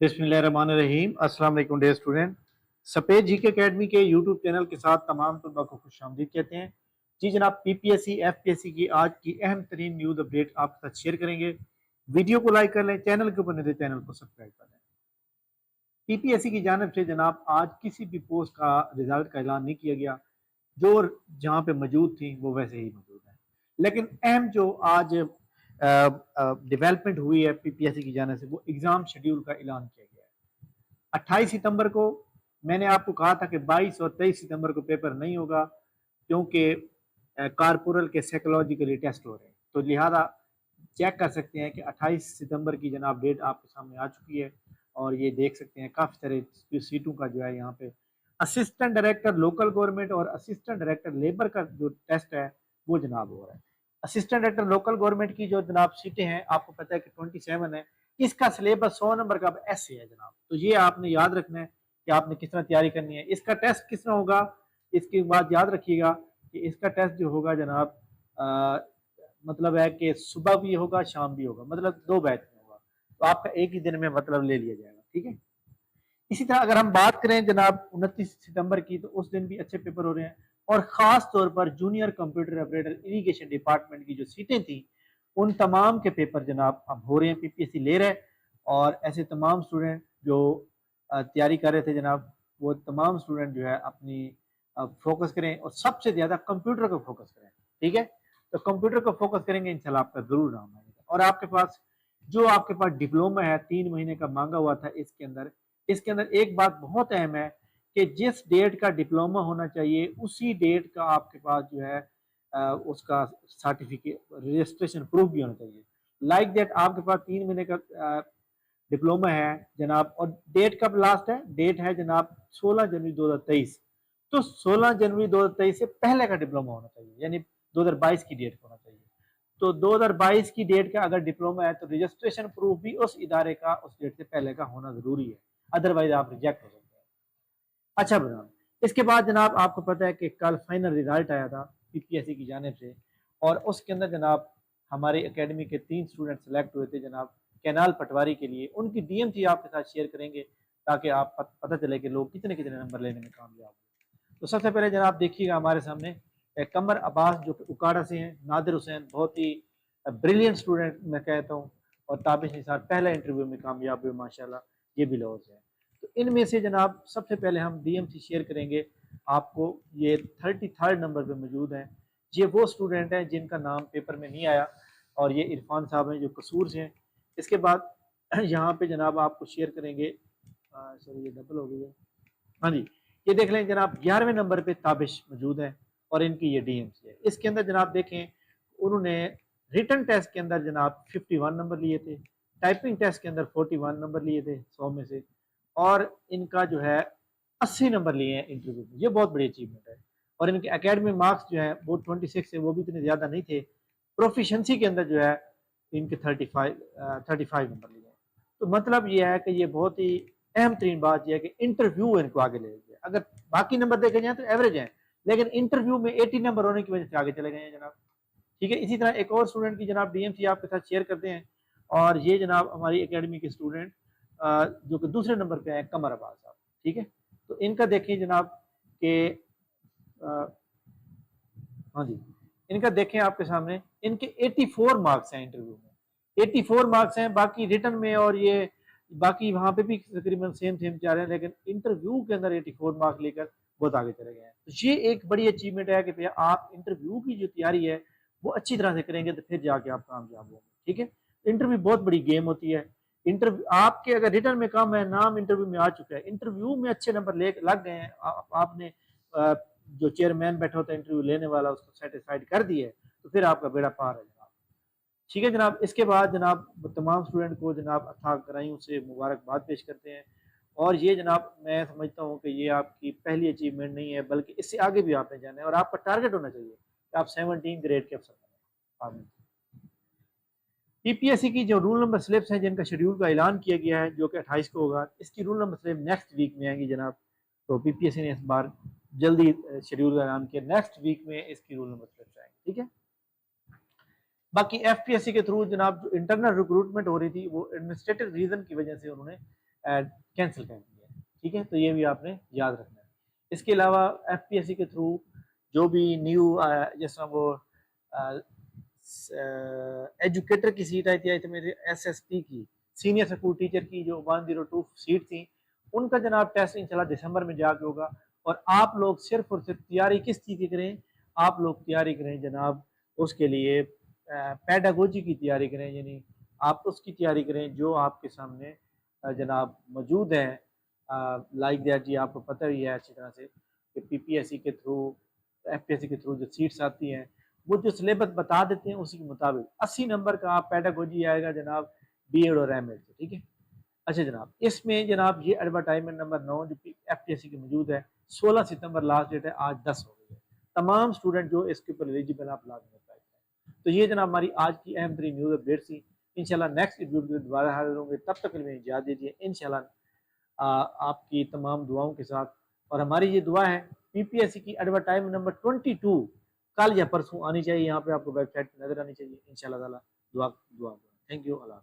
बिस्मिल्लाहिर्रहमानिर्रहीम। अस्सलाम वालेकुम डियर स्टूडेंट। सफेद जीके एकेडमी के यूट्यूब चैनल के साथ तमाम तलबा को खुशामदीद कहते हैं। जी जनाब, पीपीएससी एफपीएससी की आज की अहम तरीन न्यूज़ अपडेट आपके साथ शेयर करेंगे। वीडियो को लाइक कर लें, चैनल के ऊपर नहीं तो चैनल को सब्सक्राइब कर लें। पीपीएससी की जानिब से जनाब आज किसी भी पोस्ट का रिजल्ट का ऐलान नहीं किया गया। जो जहाँ पे मौजूद थी वो वैसे ही मौजूद है, लेकिन अहम जो आज डेवलपमेंट हुई है पीपीएससी की जाने से, वो एग्जाम शेड्यूल का ऐलान किया गया है 28 सितंबर को। मैंने आपको कहा था कि 22 और 23 सितंबर को पेपर नहीं होगा, क्योंकि कारपोरल के साइकोलॉजिकली टेस्ट हो रहे हैं। तो लिहाजा चेक कर सकते हैं कि 28 सितंबर की जनाब डेट आपके सामने आ चुकी है। और ये देख सकते हैं काफ़ी सारे सीटों का जो है यहाँ पे असिस्टेंट डायरेक्टर लोकल गवर्नमेंट और असिस्टेंट डायरेक्टर लेबर का जो टेस्ट है वो जनाब हो रहा है। असिस्टेंट डायरेक्टर लोकल गवर्नमेंट की जो जनाब सीटें हैं, आपको पता है कि 27 है। इसका सिलेबस 100 नंबर का ऐसे है जनाब। तो ये आपने याद रखना है कि आपने किस तरह तैयारी करनी है। इसका टेस्ट किस तरह होगा, इसकी बात याद रखिएगा कि इसका टेस्ट जो होगा जनाब, मतलब है कि सुबह भी होगा शाम भी होगा, मतलब 2 बैच में होगा। तो आपका एक ही दिन में मतलब ले लिया जाएगा, ठीक है। इसी तरह अगर हम बात करें जनाब 29 सितंबर की, तो उस दिन भी अच्छे पेपर हो रहे हैं। और ख़ास तौर पर junior computer operator irrigation department की जो सीटें थी, उन तमाम के पेपर जनाब अब हो रहे हैं, पीपीएससी ले रहे हैं। और ऐसे तमाम स्टूडेंट जो तैयारी कर रहे थे जनाब, वो तमाम स्टूडेंट जो है अपनी फोकस करें और सबसे ज़्यादा कंप्यूटर को फोकस करें, ठीक है। तो कंप्यूटर को फोकस करेंगे, इंशाल्लाह आपका ज़रूर नाम आएगा। और आपके पास डिप्लोमा है 3 महीने का मांगा हुआ था, इसके अंदर एक बात बहुत अहम है कि जिस डेट का डिप्लोमा होना चाहिए उसी डेट का आपके पास जो है उसका सर्टिफिकेट रजिस्ट्रेशन प्रूफ भी होना चाहिए। लाइक दैट आपके पास 3 महीने का डिप्लोमा है जनाब, और डेट कब लास्ट है, डेट है जनाब 16 जनवरी 2023। तो 16 जनवरी 2023 से पहले का डिप्लोमा होना चाहिए, यानी 2022 की डेट होना चाहिए। तो 2022 की डेट का अगर डिप्लोमा है तो रजिस्ट्रेशन प्रूफ भी उस इदारे का उस डेट से पहले का होना जरूरी है, अदरवाइज आप रिजेक्ट हो सकते हैं। अच्छा जनाब, इसके बाद जनाब आपको पता है कि कल फाइनल रिजल्ट आया था पीपीएससी की जानिब से, और उसके अंदर जनाब हमारे एकेडमी के 3 स्टूडेंट सेलेक्ट हुए थे जनाब कैनाल पटवारी के लिए। उनकी डीएमसी आपके साथ शेयर करेंगे ताकि आप पता चले कि लोग कितने कितने नंबर लेने में कामयाब हुए। तो सबसे पहले जनाब देखिएगा हमारे सामने कमर अब्बास जो कि उकाड़ा से हैं, नादिर हुसैन बहुत ही ब्रिलियंट स्टूडेंट मैं कहता हूँ, और ताबिश निसार पहला इंटरव्यू में कामयाब हुए माशाल्लाह, ये भी लाहौर से हैं। तो इनमें से जनाब सबसे पहले हम डीएमसी शेयर करेंगे आपको। ये 33rd नंबर पे मौजूद हैं। ये वो स्टूडेंट हैं जिनका नाम पेपर में नहीं आया, और ये इरफान साहब हैं जो कसूर से हैं। इसके बाद यहाँ पे जनाब आपको शेयर करेंगे, सॉरी ये डबल हो गई है, हाँ जी, ये देख लें जनाब 11वें नंबर पे ताबिश मौजूद है, और इनकी ये डीएमसी है। इसके अंदर जनाब देखें, उन्होंने रिटन टेस्ट के अंदर जनाब 51 नंबर लिए थे, टाइपिंग टेस्ट के अंदर 41 नंबर लिए थे 100 में से, और इनका जो है 80 नंबर लिए हैं इंटरव्यू में। ये बहुत बड़ी अचीवमेंट है। और इनके एकेडमिक मार्क्स जो है वो 26 है, वो भी इतने ज़्यादा नहीं थे। प्रोफिशंसी के अंदर जो है इनके 35 नंबर लिए हैं। तो मतलब ये है कि ये बहुत ही अहम तरीन बात यह है कि इंटरव्यू इनको आगे ले गया। अगर बाकी नंबर देखे जाए तो एवरेज है, लेकिन इंटरव्यू में 80 नंबर होने की वजह से आगे चले गए हैं जनाब, ठीक है। इसी तरह एक और स्टूडेंट की जनाब डीएमसी आपके साथ शेयर करते हैं, और ये जनाब हमारी एकेडमी के स्टूडेंट जो कि दूसरे नंबर पे हैं, कमर अब्बास साहब, ठीक है। तो इनका देखिए जनाब के हाँ जी, इनका देखें आपके सामने, इनके 84 मार्क्स हैं इंटरव्यू में, 84 मार्क्स हैं। बाकी रिटर्न में और ये बाकी वहां पे भी तकरीबन सेम सेम जा रहे हैं, लेकिन इंटरव्यू के अंदर 84 मार्क्स लेकर बहुत आगे चले गए हैं। तो ये एक बड़ी अचीवमेंट है कि भैया आप इंटरव्यू की जो तैयारी है वो अच्छी तरह से करेंगे तो फिर जाके आप कामयाब होंगे, ठीक है। इंटरव्यू बहुत बड़ी गेम होती है। इंटरव्यू आपके अगर रिटर्न में कम है, नाम इंटरव्यू में आ चुका है, इंटरव्यू में अच्छे नंबर ले लग गए हैं, आपने जो चेयरमैन बैठा होता है इंटरव्यू लेने वाला उसको सेटिस्फाइड कर दिया है, तो फिर आपका बेड़ा पार है जनाब, ठीक है जनाब। इसके बाद जनाब तमाम स्टूडेंट को जनाब अथाह गहराइयों से मुबारकबाद पेश करते हैं। और ये जनाब मैं समझता हूँ कि ये आपकी पहली अचीवमेंट नहीं है, बल्कि इससे आगे भी आपने जाना है, और आपका टारगेट होना चाहिए कि आप 17 ग्रेड के अफसर बने। आमीन। पीपीएससी की जो रूल नंबर स्लिप्स हैं जिनका शेड्यूल का ऐलान किया गया है जो कि 28 को होगा, इसकी roll number slip next week में आएंगी जनाब। तो पीपीएससी ने इस बार जल्दी शेड्यूल का ऐलान किया, नेक्स्ट वीक में इसकी रूल नंबर स्लिप्स आएंगी, ठीक है। बाकी एफपीएससी के थ्रू जनाब जो इंटरनल रिक्रूटमेंट हो रही थी वो एडमिनिस्ट्रेटिव रीजन की वजह से उन्होंने कैंसिल कर दी है। ठीक है, तो ये भी आपने याद रखना है। इसके अलावा एफपीएससी के थ्रू जो भी न्यू जैसा वो एजुकेटर की सीट आई थी मेरे एसएसटी की, सीनियर स्कूल टीचर की जो 102 सीट थी, उनका जनाब टेस्ट इंशाल्लाह दिसंबर में जाके होगा। और आप लोग सिर्फ और सिर्फ तैयारी किस चीज़ की करें, आप लोग तैयारी करें जनाब उसके लिए पैडागोजी की तैयारी करें, यानी आप उसकी तैयारी करें जो आपके सामने जनाब मौजूद है। लाइक दैट जी, आपको पता ही है अच्छी तरह से कि पीपीएससी के थ्रू, एफपीएससी के थ्रू जो सीट्स आती हैं वो जो सिलेबस बता देते हैं उसी के मुताबिक 80 नंबर का आप पैडागोजी आएगा जनाब, बीएड और एमएड से। ठीक है, अच्छा जनाब, इसमें जनाब ये एडवर्टाइजमेंट नंबर 9 जो एफपीएससी की मौजूद है, 16 सितंबर लास्ट डेट है, आज 10 हो गई है। तमाम स्टूडेंट जो इसके ऊपर एलिजिबल आप लाजमी अप्लाई करें। तो ये जनाब हमारी आज की अहम तरीन न्यूज़ अपडेट थी। इंशाल्लाह नेक्स्ट वीडियो में दोबारा हाजिर होंगे, तब तक के लिए इजाज़त दीजिए। इंशाल्लाह आपकी तमाम दुआओं के साथ, और हमारी ये दुआ है पीपीएससी की एडवर्टाइजमेंट नंबर 22 कल या परसों आनी चाहिए, यहाँ पे आपको वेबसाइट नजर आनी चाहिए। इंशाल्लाह ताला दुआ दुआ। Thank you. अल्लाह।